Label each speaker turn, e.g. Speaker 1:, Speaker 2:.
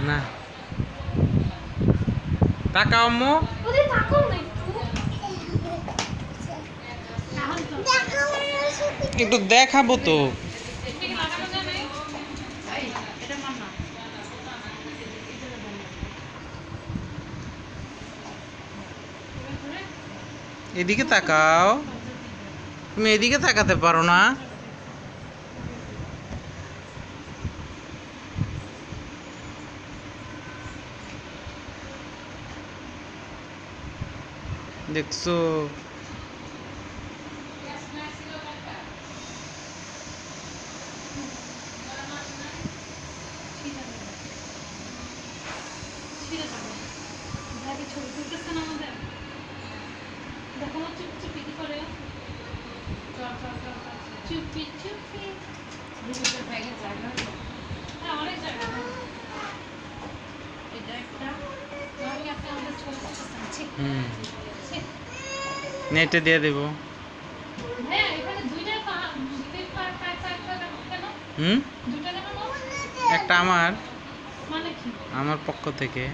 Speaker 1: না তাকাও আম্মু, একটু দেখাবো তো। এদিকে তাকাও, তুমি এদিকে তাকাতে পারো না? দেখছো? নেটে দিয়ে দেব। একটা আমার পক্ষ থেকে।